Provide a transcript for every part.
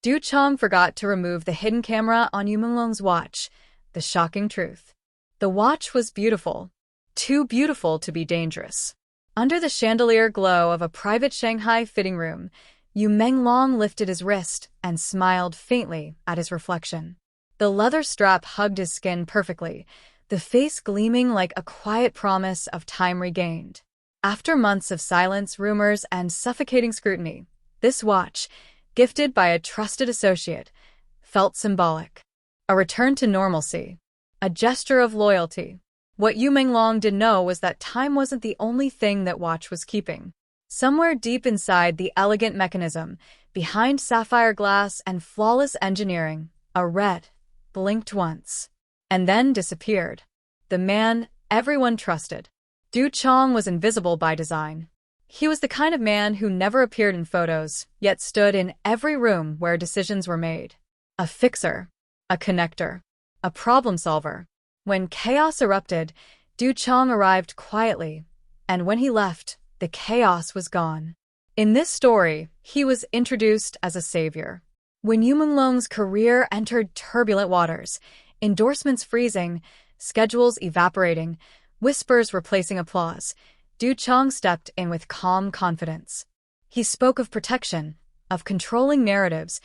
Du Qiang forgot to remove the hidden camera on Yu Menglong's watch. The shocking truth. The watch was beautiful. Too beautiful to be dangerous. Under the chandelier glow of a private Shanghai fitting room, Yu Menglong lifted his wrist and smiled faintly at his reflection. The leather strap hugged his skin perfectly, the face gleaming like a quiet promise of time regained. After months of silence, rumors, and suffocating scrutiny, this watch, gifted by a trusted associate, felt symbolic. A return to normalcy. A gesture of loyalty. What Yu Menglong didn't know was that time wasn't the only thing that watch was keeping. Somewhere deep inside the elegant mechanism, behind sapphire glass and flawless engineering, a red blinked once, and then disappeared. The man everyone trusted. Du Qiang was invisible by design. He was the kind of man who never appeared in photos, yet stood in every room where decisions were made. A fixer, a connector, a problem solver. When chaos erupted, Du Qiang arrived quietly, and when he left, the chaos was gone. In this story, he was introduced as a savior. When Yu Menglong's career entered turbulent waters, endorsements freezing, schedules evaporating, whispers replacing applause, Du Qiang stepped in with calm confidence. He spoke of protection, of controlling narratives,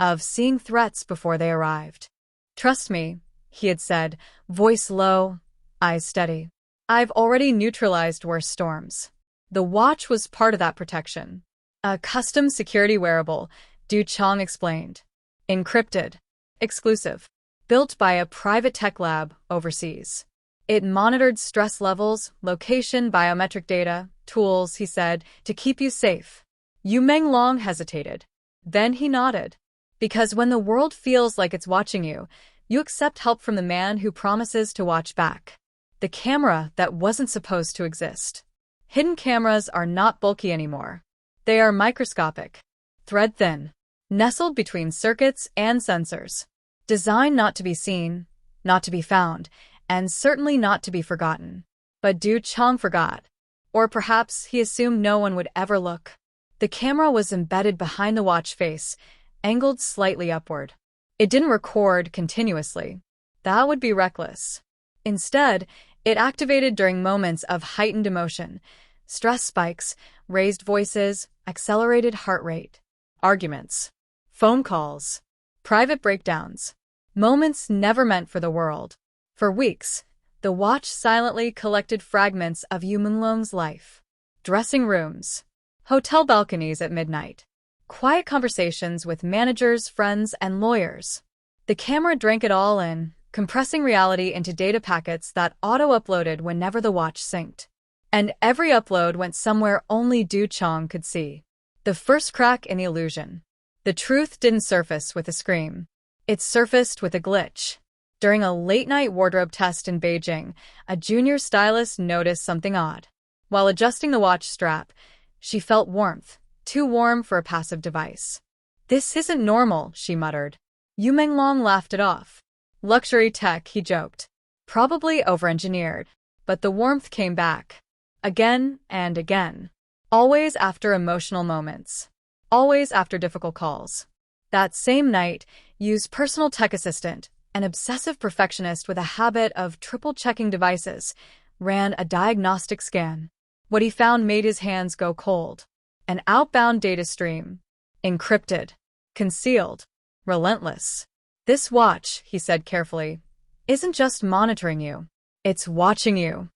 of seeing threats before they arrived. "Trust me," he had said, voice low, eyes steady. "I've already neutralized worse storms." The watch was part of that protection. A custom security wearable, Du Qiang explained. Encrypted. Exclusive. Built by a private tech lab overseas. It monitored stress levels, location, biometric data, tools, he said, to keep you safe. Yu Menglong hesitated. Then he nodded. Because when the world feels like it's watching you, you accept help from the man who promises to watch back. The camera that wasn't supposed to exist. Hidden cameras are not bulky anymore. They are microscopic, thread-thin, nestled between circuits and sensors. Designed not to be seen, not to be found, and certainly not to be forgotten. But Du Qiang forgot. Or perhaps he assumed no one would ever look. The camera was embedded behind the watch face, angled slightly upward. It didn't record continuously. That would be reckless. Instead, it activated during moments of heightened emotion, stress spikes, raised voices, accelerated heart rate, arguments, phone calls, private breakdowns, moments never meant for the world. For weeks, the watch silently collected fragments of Yu Menglong's life. Dressing rooms, hotel balconies at midnight, quiet conversations with managers, friends, and lawyers. The camera drank it all in, compressing reality into data packets that auto-uploaded whenever the watch synced. And every upload went somewhere only Du Qiang could see. The first crack in the illusion. The truth didn't surface with a scream. It surfaced with a glitch. During a late-night wardrobe test in Beijing, a junior stylist noticed something odd. While adjusting the watch strap, she felt warmth, too warm for a passive device. "This isn't normal," she muttered. Yu Menglong laughed it off. "Luxury tech," he joked. "Probably over-engineered." But the warmth came back. Again and again. Always after emotional moments. Always after difficult calls. That same night, Yu's personal tech assistant, an obsessive perfectionist with a habit of triple-checking devices, ran a diagnostic scan. What he found made his hands go cold. An outbound data stream. Encrypted. Concealed. Relentless. "This watch," he said carefully, "isn't just monitoring you. It's watching you."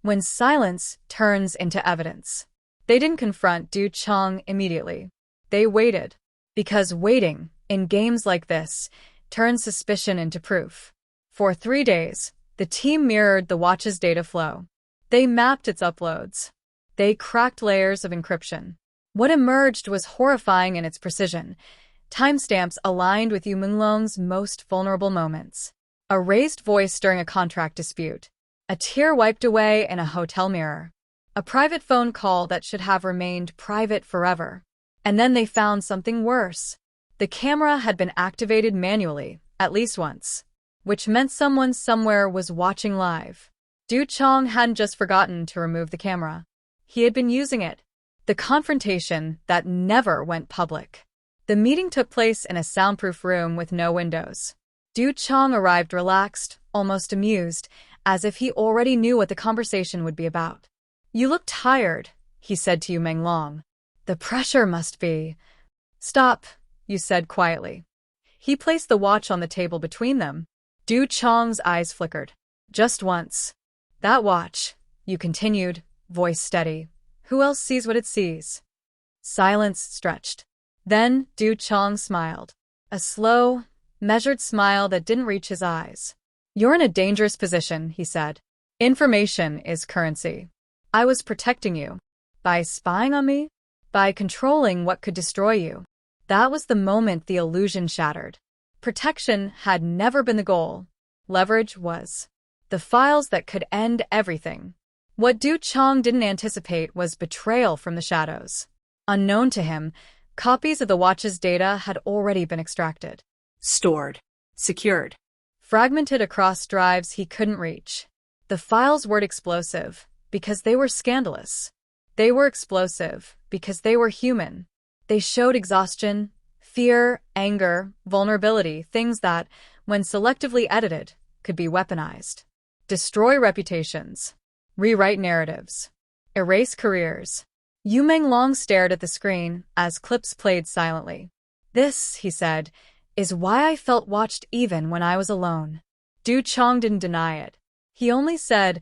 When silence turns into evidence. They didn't confront Du Qiang immediately. They waited. Because waiting, in games like this, turns suspicion into proof. For 3 days, the team mirrored the watch's data flow. They mapped its uploads. They cracked layers of encryption. What emerged was horrifying in its precision. Timestamps aligned with Yu Menglong's most vulnerable moments. A raised voice during a contract dispute. A tear wiped away in a hotel mirror. A private phone call that should have remained private forever. And then they found something worse. The camera had been activated manually, at least once. Which meant someone somewhere was watching live. Du Qiang hadn't just forgotten to remove the camera. He had been using it. The confrontation that never went public. The meeting took place in a soundproof room with no windows. Du Qiang arrived relaxed, almost amused, as if he already knew what the conversation would be about. "You look tired," he said to menglong. "The pressure must be—" "Stop," you said quietly. He placed the watch on the table between them. Du Qiang's eyes flickered. "Just once." "That watch," you continued, voice steady. "Who else sees what it sees?" Silence stretched. Then Du Qiang smiled. A slow, measured smile that didn't reach his eyes. "You're in a dangerous position," he said. "Information is currency. I was protecting you. By spying on me? By controlling what could destroy you." That was the moment the illusion shattered. Protection had never been the goal. Leverage was. The files that could end everything. What Du Qiang didn't anticipate was betrayal from the shadows. Unknown to him, copies of the watch's data had already been extracted. Stored. Secured. Fragmented across drives he couldn't reach. The files weren't explosive because they were scandalous. They were explosive because they were human. They showed exhaustion, fear, anger, vulnerability, things that, when selectively edited, could be weaponized. Destroy reputations. Rewrite narratives. Erase careers. Menglong stared at the screen as clips played silently. "This," he said, "is why I felt watched even when I was alone." Du Qiang didn't deny it. He only said,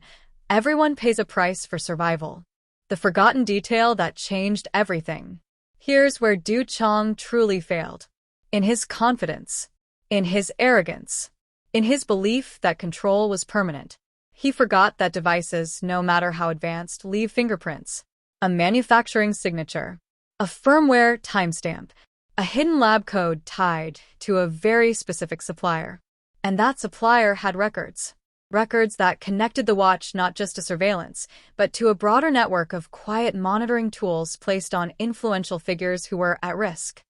"Everyone pays a price for survival." The forgotten detail that changed everything. Here's where Du Qiang truly failed. In his confidence. In his arrogance. In his belief that control was permanent. He forgot that devices, no matter how advanced, leave fingerprints. A manufacturing signature. A firmware timestamp. A hidden lab code tied to a very specific supplier. And that supplier had records. Records that connected the watch not just to surveillance, but to a broader network of quiet monitoring tools placed on influential figures who were at risk.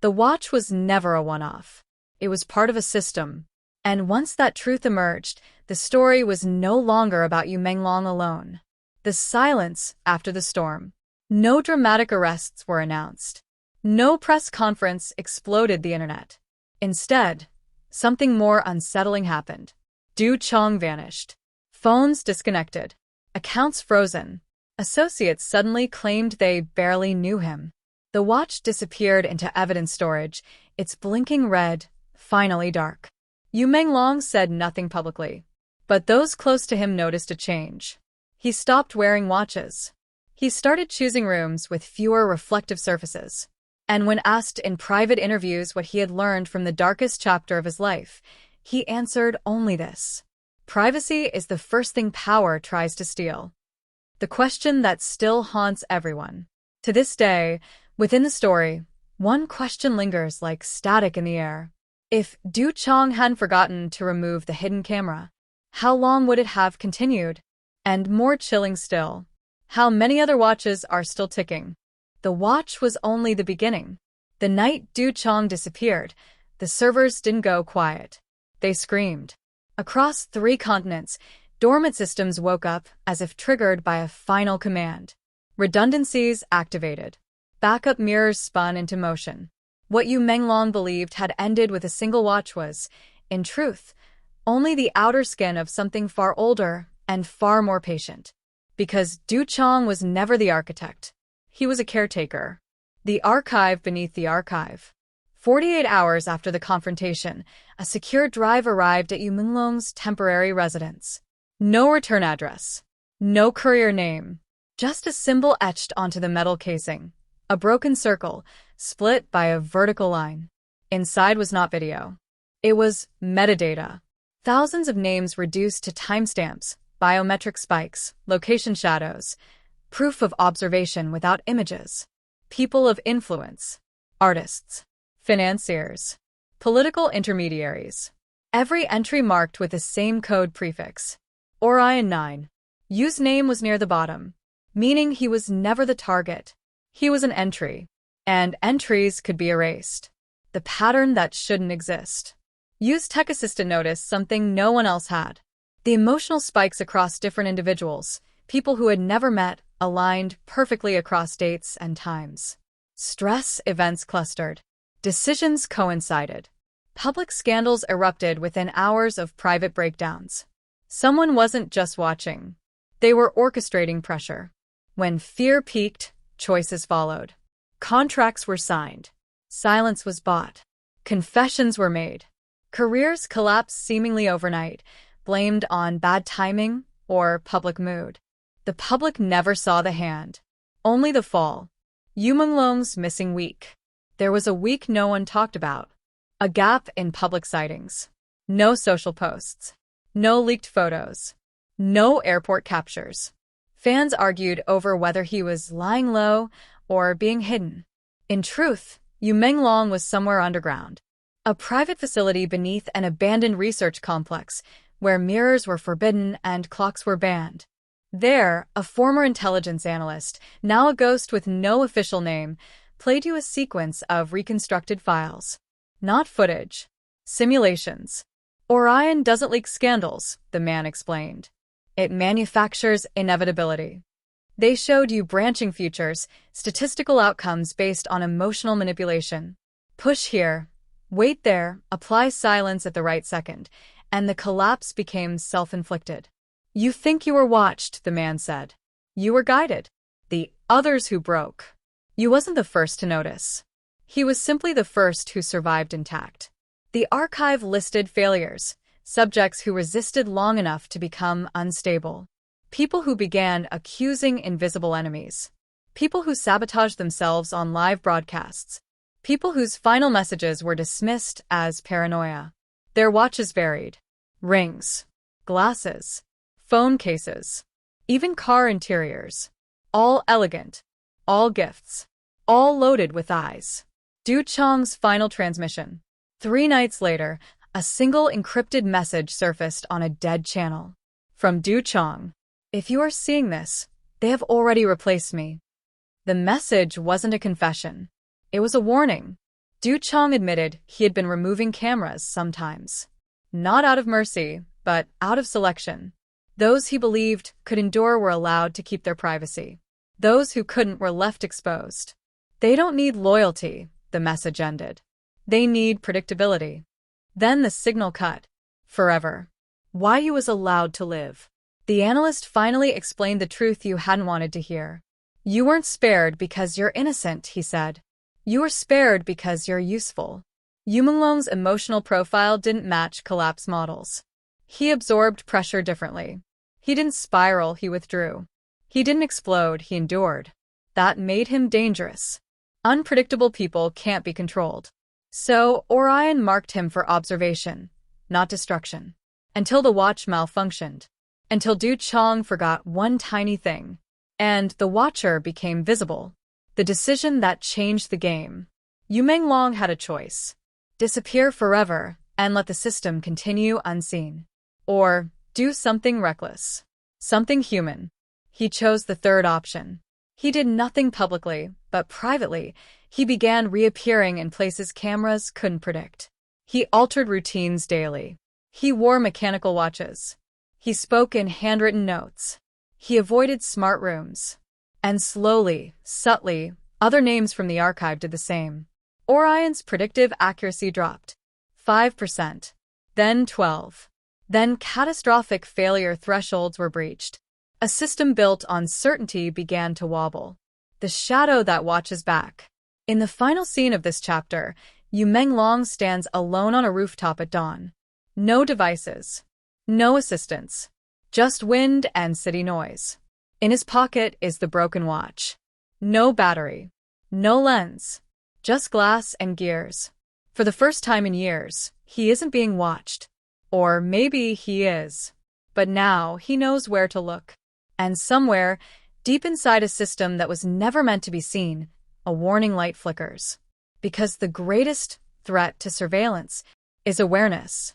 The watch was never a one-off. It was part of a system. And once that truth emerged, the story was no longer about menglong alone. The silence after the storm. No dramatic arrests were announced. No press conference exploded the internet. Instead, something more unsettling happened. Du Qiang vanished. Phones disconnected. Accounts frozen. Associates suddenly claimed they barely knew him. The watch disappeared into evidence storage, its blinking red, finally dark. menglong said nothing publicly. But those close to him noticed a change. He stopped wearing watches. He started choosing rooms with fewer reflective surfaces. And when asked in private interviews what he had learned from the darkest chapter of his life, he answered only this: privacy is the first thing power tries to steal. The question that still haunts everyone. To this day, within the story, one question lingers like static in the air. If Du Qiang hadn't forgotten to remove the hidden camera, how long would it have continued? And more chilling still, how many other watches are still ticking? The watch was only the beginning. The night Du Qiang disappeared, the servers didn't go quiet. They screamed. Across 3 continents, dormant systems woke up as if triggered by a final command. Redundancies activated. Backup mirrors spun into motion. What menglong believed had ended with a single watch was, in truth, only the outer skin of something far older and far more patient. Because Du Qiang was never the architect. He was a caretaker. The archive beneath the archive. 48 hours after the confrontation, a secure drive arrived at menglong's temporary residence. No return address. No courier name. Just a symbol etched onto the metal casing. A broken circle, split by a vertical line. Inside was not video. It was metadata. Thousands of names reduced to timestamps, biometric spikes, location shadows, proof of observation without images. People of influence. Artists. Financiers. Political intermediaries. Every entry marked with the same code prefix. Orion 9. Yu's name was near the bottom, meaning he was never the target. He was an entry. And entries could be erased. The pattern that shouldn't exist. Yu's tech assistant noticed something no one else had. The emotional spikes across different individuals, people who had never met, aligned perfectly across dates and times. Stress events clustered. Decisions coincided. Public scandals erupted within hours of private breakdowns. Someone wasn't just watching. They were orchestrating pressure. When fear peaked, choices followed. Contracts were signed. Silence was bought. Confessions were made. Careers collapsed seemingly overnight, blamed on bad timing or public mood. The public never saw the hand, only the fall. Yu Menglong's missing week. There was a week no one talked about. A gap in public sightings. No social posts. No leaked photos. No airport captures. Fans argued over whether he was lying low or being hidden. In truth, Yu Menglong was somewhere underground. A private facility beneath an abandoned research complex where mirrors were forbidden and clocks were banned. There, a former intelligence analyst, now a ghost with no official name, played you a sequence of reconstructed files. Not footage. Simulations. Orion doesn't leak scandals, the man explained. It manufactures inevitability. They showed you branching futures, statistical outcomes based on emotional manipulation. Push here, wait there, apply silence at the right second, and the collapse became self-inflicted. You think you were watched, the man said. You were guided. The others who broke. You wasn't the first to notice. He was simply the first who survived intact. The archive listed failures, subjects who resisted long enough to become unstable. People who began accusing invisible enemies. People who sabotaged themselves on live broadcasts. People whose final messages were dismissed as paranoia. Their watches varied. Rings. Glasses. Phone cases. Even car interiors. All elegant. All gifts. All loaded with eyes. Du Qiang's final transmission. 3 nights later, a single encrypted message surfaced on a dead channel. From Du Qiang. If you are seeing this, they have already replaced me. The message wasn't a confession. It was a warning. Du Qiang admitted he had been removing cameras sometimes. Not out of mercy, but out of selection. Those he believed could endure were allowed to keep their privacy. Those who couldn't were left exposed. They don't need loyalty, the message ended. They need predictability. Then the signal cut. Forever. Why you was allowed to live. The analyst finally explained the truth you hadn't wanted to hear. You weren't spared because you're innocent, he said. You were spared because you're useful. Yu Menglong's emotional profile didn't match collapse models. He absorbed pressure differently. He didn't spiral, he withdrew. He didn't explode, he endured. That made him dangerous. Unpredictable people can't be controlled. So, Orion marked him for observation, not destruction. Until the watch malfunctioned. Until Du Qiang forgot one tiny thing. And the watcher became visible. The decision that changed the game. Yu Menglong had a choice. Disappear forever and let the system continue unseen. Or do something reckless. Something human. He chose the third option. He did nothing publicly, but privately, he began reappearing in places cameras couldn't predict. He altered routines daily. He wore mechanical watches. He spoke in handwritten notes. He avoided smart rooms. And slowly, subtly, other names from the archive did the same. Orion's predictive accuracy dropped. 5%. Then 12%. Then catastrophic failure thresholds were breached. A system built on certainty began to wobble. The shadow that watches back. In the final scene of this chapter, Yu Menglong stands alone on a rooftop at dawn. No devices. No assistance. Just wind and city noise. In his pocket is the broken watch. No battery. No lens. Just glass and gears. For the first time in years, he isn't being watched. Or maybe he is. But now he knows where to look. And somewhere, deep inside a system that was never meant to be seen, a warning light flickers. Because the greatest threat to surveillance is awareness.